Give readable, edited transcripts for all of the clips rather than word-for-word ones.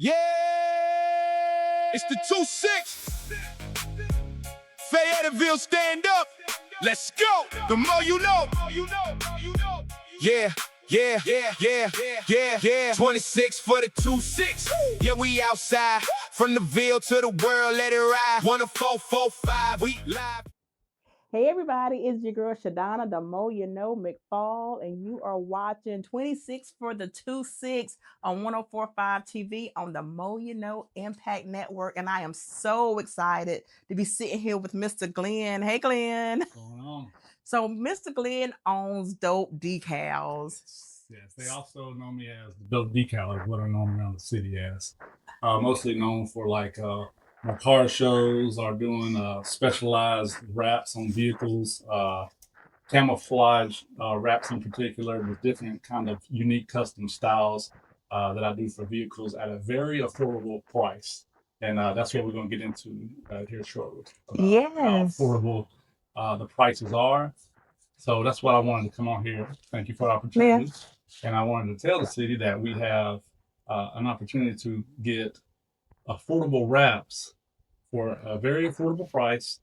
Yeah, it's the 2-6. Fayetteville, stand up. Let's go. The more you know. Yeah, yeah, yeah, yeah, yeah, yeah. 26 for the 2-6. Yeah, we outside. From the Ville to the world, let it ride. 1-4-4-5, we live. Hey everybody, it's your girl ShaDonna, the Mo You Know McPhaul, and you are watching 26 for the 2-6 on 1045 TV on the Mo You Know Impact Network. And I am so excited to be sitting here with Mr. Glenn. Hey Glenn. What's going on? So Mr. Glenn owns Dope Decals. Yes. They also know me as the Dope Decal, is what I'm known around the city as. Mostly known for like my car shows or doing specialized wraps on vehicles, camouflage wraps in particular with different kind of unique custom styles that I do for vehicles at a very affordable price. And that's what we're going to get into here shortly. About how Yes. affordable the prices are. So that's what I wanted to come on here. Thank you for the opportunity. Yeah. And I wanted to tell the city that we have an opportunity to get affordable wraps for a very affordable price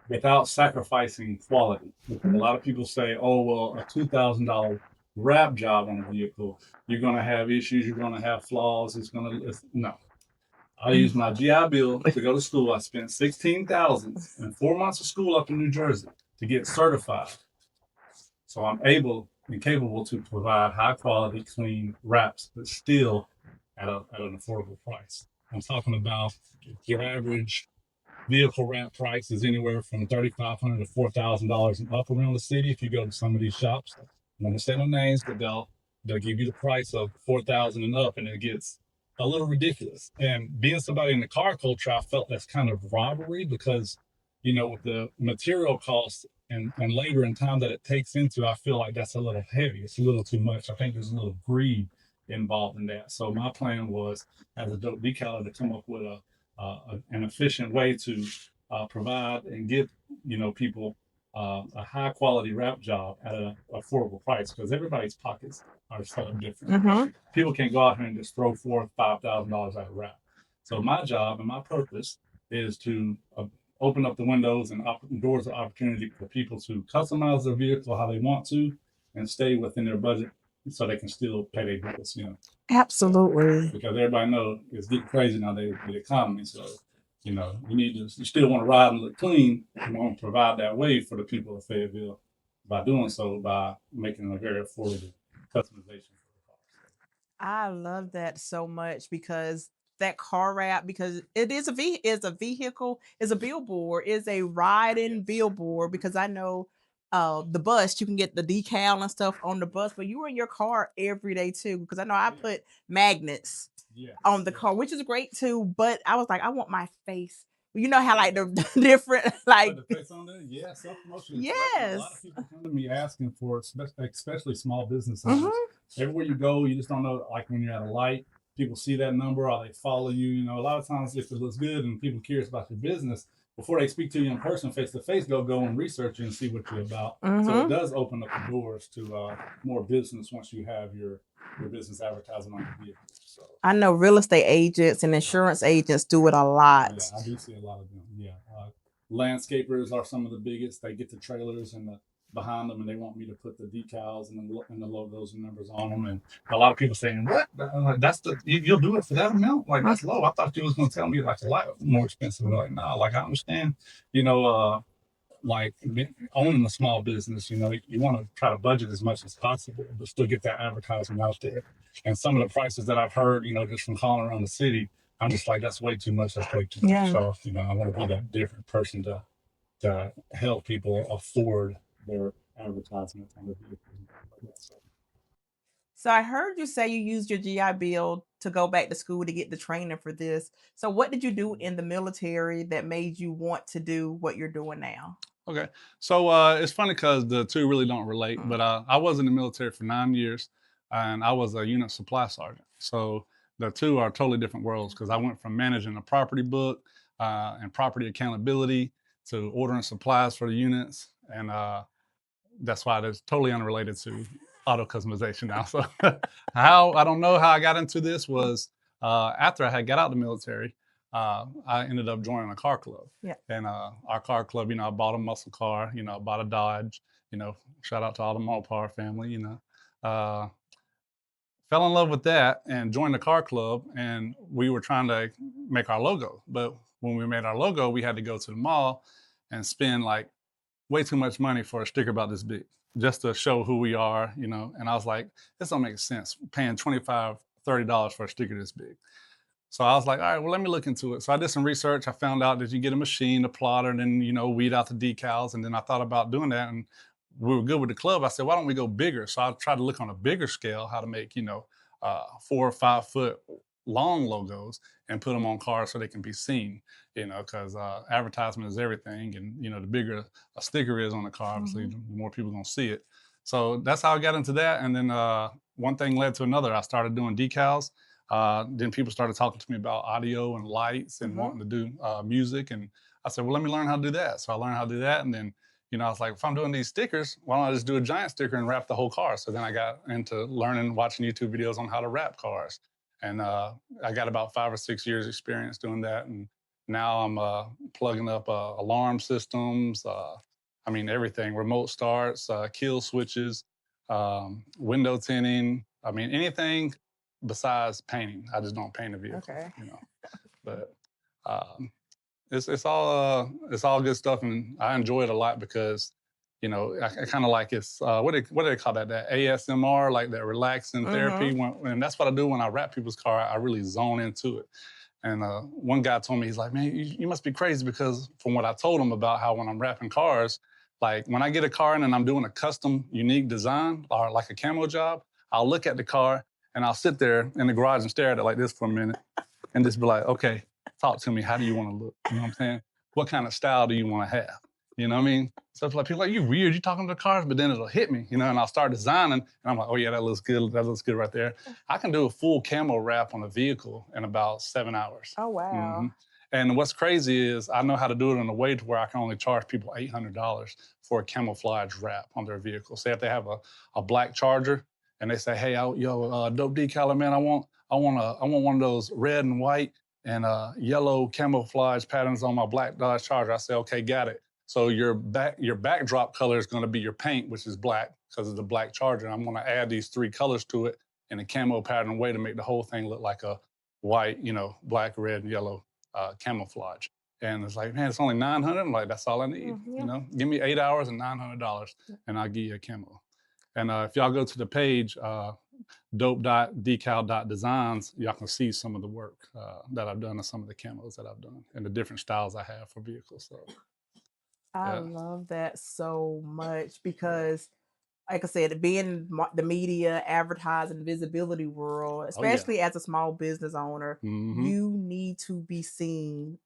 without sacrificing quality. Because a lot of people say, oh, well, a $2,000 wrap job on a vehicle, you're going to have issues, you're going to have flaws. No. I used my GI Bill to go to school. I spent $16,000 and 4 months of school up in New Jersey to get certified. So I'm able and capable to provide high quality, clean wraps, but still at an affordable price. I'm talking about your average vehicle wrap price is anywhere from $3,500 to $4,000 and up around the city. If you go to some of these shops, I'm not gonna say no names, but they'll give you the price of $4,000 and up, and it gets a little ridiculous. And being somebody in the car culture, I felt that's kind of robbery because, with the material costs and labor and time that it takes into, I feel like that's a little heavy. It's a little too much. I think there's a little greed involved in that. So my plan was, as a Dope Decal, to come up with an efficient way to provide and give people a high quality wrap job at an affordable price, because everybody's pockets are set up different. Mm-hmm. People can't go out here and just throw $4,000-$5,000 at a wrap. So my job and my purpose is to open up the windows and doors of opportunity for people to customize their vehicle how they want to and stay within their budget so they can still pay their bills, Absolutely. because everybody knows it's getting crazy nowadays with the economy. So, you still want to ride and look clean. You want to provide that way for the people of Fayetteville by doing so, by making a very affordable customization for the car. I love that so much because that car wrap, because it is a vehicle, is a billboard, is a riding billboard. Because I know the bus, you can get the decal and stuff on the bus, but you were in your car every day too. Because I know I put magnets on the car, which is great too. But I was like, I want my face. You know how like the different like Put the face on there, yeah, self-promotion. A lot yes. of people come to me asking for it, especially small business owners. Everywhere you go, you just don't know, like when you're at a light, people see that number or they follow you. A lot of times if it looks good and people curious about your business, before they speak to you in person, face to face, they'll go and research you and see what you're about. So it does open up the doors to more business once you have your business advertising on your vehicle. So I know real estate agents and insurance agents do it a lot. yeah, I do see a lot of them. Yeah, landscapers are some of the biggest. They get the trailers and behind them, and they want me to put the decals and the logos and numbers on them. And a lot of people saying, "What? That's you'll do it for that amount? Like that's low. I thought you was going to tell me like a lot more expensive." And like, nah, like I understand, like owning a small business, you want to try to budget as much as possible, but still get that advertising out there. And some of the prices that I've heard, just from calling around the city, I'm just like, that's way too much. That's way too much. Yeah. So, I want to be that different person to help people afford their advertisement on the vehicle. So I heard you say you used your GI Bill to go back to school to get the training for this. So what did you do in the military that made you want to do what you're doing now? Okay. So it's funny because the two really don't relate, but I was in the military for 9 years and I was a unit supply sergeant. So the two are totally different worlds because I went from managing a property book and property accountability to ordering supplies for the units. And that's why it's totally unrelated to auto customization now. So I don't know how I got into this was After I had got out of the military, I ended up joining a car club. Yeah. And our car club, I bought a muscle car, I bought a Dodge, shout out to all the Mopar family, fell in love with that and joined the car club. And we were trying to make our logo. But when we made our logo, we had to go to the mall and spend like way too much money for a sticker about this big just to show who we are, And I was like, this don't make sense, paying $25, $30 for a sticker this big. So I was like, all right, well, let me look into it. So I did some research. I found out that you get a machine, a plotter, and then, weed out the decals. And then I thought about doing that. And we were good with the club. I said, why don't we go bigger? So I tried to look on a bigger scale how to make, 4 or 5 foot long logos and put them on cars so they can be seen, because advertisement is everything. And, the bigger a sticker is on the car, obviously, the more people are going to see it. So that's how I got into that. And then one thing led to another. I started doing decals. Then people started talking to me about audio and lights and wanting to do music. And I said, well, let me learn how to do that. So I learned how to do that. And then, I was like, if I'm doing these stickers, why don't I just do a giant sticker and wrap the whole car? So then I got into learning, watching YouTube videos on how to wrap cars. And I got about 5 or 6 years experience doing that. And now I'm plugging up alarm systems, everything, remote starts, kill switches, window tinting. Anything besides painting. I just don't paint a vehicle. Okay. But it's all good stuff, and I enjoy it a lot because I kind of like it's what do they call that ASMR, like that relaxing therapy. And that's what I do when I wrap people's car. I really zone into it. And one guy told me, he's like, man, you must be crazy, because from what I told him about how when I'm wrapping cars, like when I get a car in and I'm doing a custom unique design or like a camo job, I'll look at the car and I'll sit there in the garage and stare at it like this for a minute and just be like, okay, talk to me. How do you want to look? You know what I'm saying? What kind of style do you want to have? You know what I mean? So it's like, people are like, you weird, you talking to the cars, but then it'll hit me, and I'll start designing and I'm like, oh yeah, that looks good. That looks good right there. I can do a full camo wrap on a vehicle in about 7 hours. Oh, wow. And what's crazy is I know how to do it in a way to where I can only charge people $800 for a camouflage wrap on their vehicle. Say if they have a black Charger and they say, hey, Dope Decal, man, I want one of those red and white and yellow camouflage patterns on my black Dodge Charger. I say, okay, got it. So your backdrop color is going to be your paint, which is black because of the black Charger. I'm going to add these 3 colors to it in a camo pattern way to make the whole thing look like a white, black, red, and yellow camouflage. And it's like, man, it's only $900. I'm like, that's all I need. Give me 8 hours and $900, and I'll give you a camo. And if y'all go to the page, dope.decal.designs, y'all can see some of the work that I've done and some of the camos that I've done and the different styles I have for vehicles. So I love that so much because, like I said, being the media, advertising, visibility world, especially as a small business owner, you need to be seen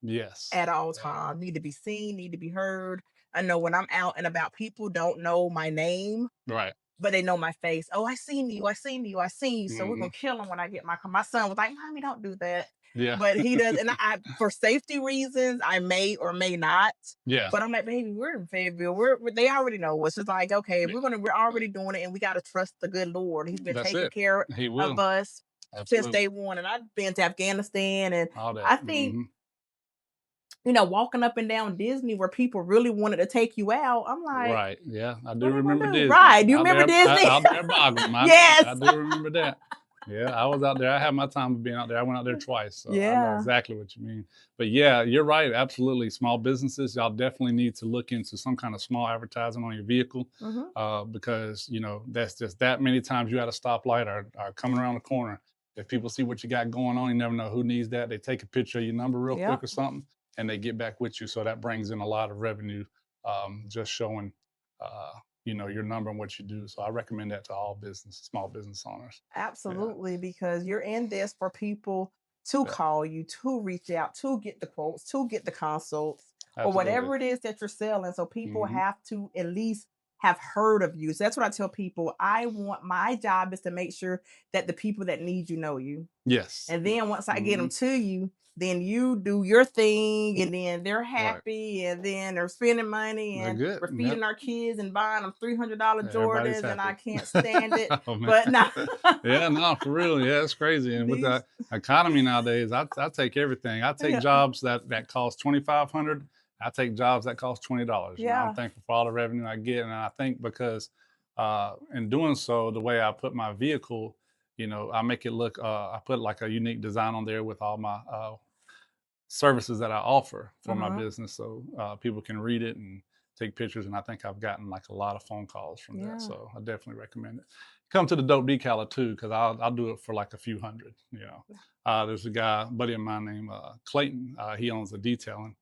at all times. Need to be seen, need to be heard. I know when I'm out and about, people don't know my name. Right. But they know my face. Oh, I seen you. I seen you. I seen you. So we're going to kill them when I get my car. My son was like, Mommy, don't do that. Yeah. But he does. And I, for safety reasons, I may or may not. Yeah. But I'm like, baby, we're in Fayetteville. They already know us. It's like, okay, we're already doing it. And we got to trust the good Lord. He's been taking care of us since day one. And I've been to Afghanistan. And all that. I think, walking up and down Disney where people really wanted to take you out. I'm like, right. Yeah. I do remember Disney. Right. Do you remember Disney? Out there boggling. Yes. I do remember that. Yeah. I was out there. I had my time of being out there. I went out there twice. So I know exactly what you mean. But yeah, you're right. Absolutely. Small businesses, y'all definitely need to look into some kind of small advertising on your vehicle because, that's just that many times you at a stoplight or coming around the corner. If people see what you got going on, you never know who needs that. They take a picture of your number real quick or something, and they get back with you. So that brings in a lot of revenue, just showing, your number and what you do. So I recommend that to all small business owners. Absolutely, because you're in this for people to call you, to reach out, to get the quotes, to get the consults, or whatever it is that you're selling. So people have to at least have heard of you. So that's what I tell people. My job is to make sure that the people that need you know you. Yes. And then once I get them Mhm. to you, then you do your thing, and then they're Right. happy, and then they're spending money, They're and good. we're Yep. feeding our kids and buying them $300 Everybody's Jordans, and I happy. can't stand it. Oh, man. But no, Yeah, no, for real. Yeah, it's crazy. And with these, the economy nowadays, I take everything. I take yeah, jobs that cost 2,500. I take jobs that cost $20. You know, I'm yeah, thankful for all the revenue I get, and I think because in doing so, the way I put my vehicle, you know, I make it look. I put like a unique design on there with all my services that I offer for my uh-huh, business, so people can read it and take pictures. And I think I've gotten like a lot of phone calls from that, yeah, so I definitely recommend it. Come to the Dope Decaler too, because I'll do it for like a few hundred. You know, there's a guy, buddy of mine named Clayton. He owns the detailing.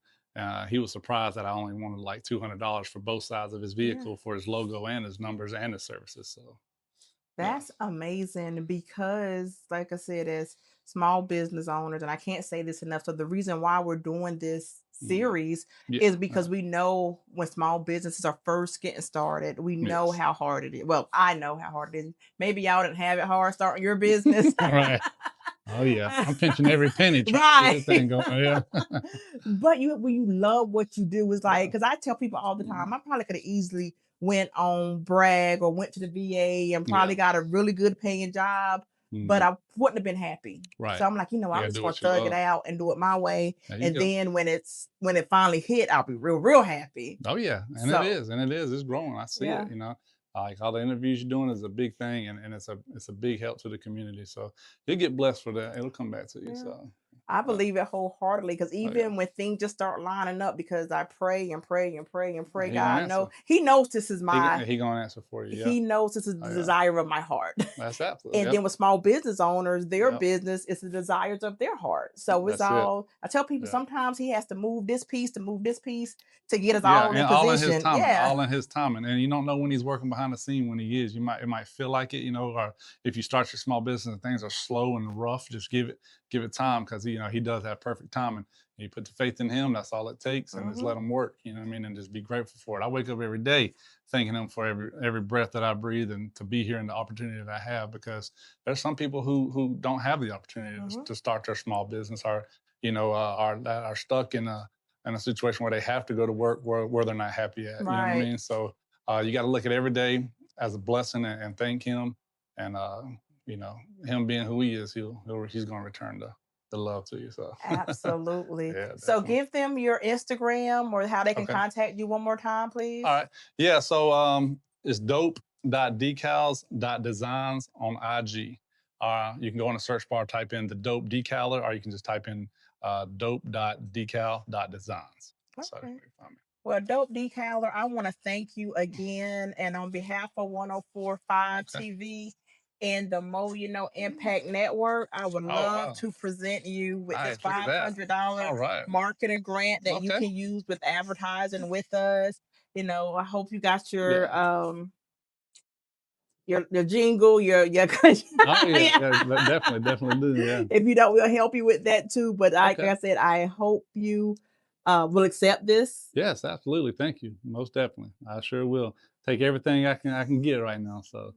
He was surprised that I only wanted like $200 for both sides of his yeah. vehicle for his logo and his numbers and his services. So yeah. That's amazing because, like I said, as small business owners, and I can't say this enough. So, the reason why we're doing this Mhm. series Yeah. is because we know when small businesses are first getting started, we know Yes. how hard it is. Well, I know how hard it is. Maybe y'all didn't have it hard starting your business. All right. Oh yeah, I'm pinching every penny trying to get Right. this thing going. Yeah. But when you love what you do, it's like, Yeah. because I tell people all the Mhm. time, I probably could have easily went on brag or went to the VA and Yeah. probably got a really good paying job, but Mhm. I wouldn't have been happy. So Right. I'm like, You I'm gotta just do gonna what you thug it love. out and do it my way. There you And go. then when it finally hit, I'll be real, real happy. Oh yeah, and it So is, and it is. It's growing. I see yeah. it. You know, like all the interviews you're doing is a big thing, and it's a big help to the community. So you get blessed for that. It'll come back to you. Yeah. So I uh, believe it wholeheartedly because oh yeah, even when things just start lining up, because I pray and pray and pray and pray, he gonna God answer. know He knows this is He gonna answer for you. Yeah. He knows this is Oh the yeah. desire of my heart. That's absolutely. And Yep. then with small business owners, their Yep. business is the desires of their heart. So it's That's it. all, I tell people Yeah. sometimes he has to move this piece to move this piece to get us Yeah, all and in all in his position. timing, Yeah. all in his timing, and you don't know when he's working behind the scene when he is. It might feel like it, you know, or if you start your small business and things are slow and rough, just give it time because he does have perfect timing. You put the faith in him, that's all it takes, and just Hmm. let him work. You know what I mean, and just be grateful for it. I wake up every day thanking him for every breath that I breathe and to be here and the opportunity that I have because there's some people who don't have the opportunity Hmm. to start their small business or are stuck in a situation where they have to go to work where they're not happy at. You know what I Right. mean? So you got to look at every day as a blessing and thank him. And you know, him being who he is, he's going to return the love to you. So Absolutely. yeah, So definitely. give them your Instagram or how they can Okay. contact you one more time, All please. right. Yeah. So it's dope.decals.designs on IG. You can go in the search bar, type in the Dope Decaler, or you can just type in dope.decal.designs. So you Okay. can find me. Well, Dope Decaler, I want to thank you again. And on behalf of 1045 Okay. TV and the Mo Impact Network, I would Oh love wow. to present you with this Nice. Look at that. $500 All right. marketing grant that you Okay. can use with advertising with us. I hope you got Yeah. your jingle, your Oh yeah. yeah. Yeah. Definitely do. Yeah. If you don't, we'll help you with that too. But like Okay. I said, I hope you will accept this. Yes. Absolutely. Thank you. Most definitely. I sure will take everything I can get right now. So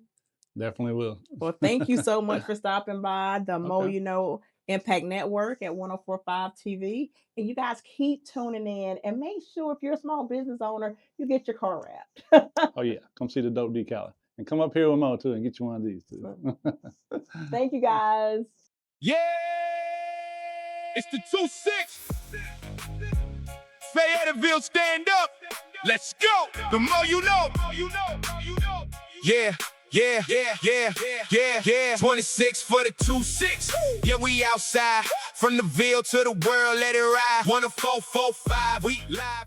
definitely will. Well, thank you so much for stopping by the Mo Okay. Impact Network at 1045 TV. And you guys keep tuning in and make sure if you're a small business owner, you get your car wrapped. Oh yeah. Come see the Dope Decal and come up here with Mo too and get you one of these too. Thank you guys. Yeah, it's the 2-6. Fayetteville, stand up. Let's go. The more you know. Yeah, yeah, yeah, yeah, yeah, yeah. 26 for the 2-6. Yeah, we outside. From the Ville to the world, let it ride. 1-4-4-5, we live.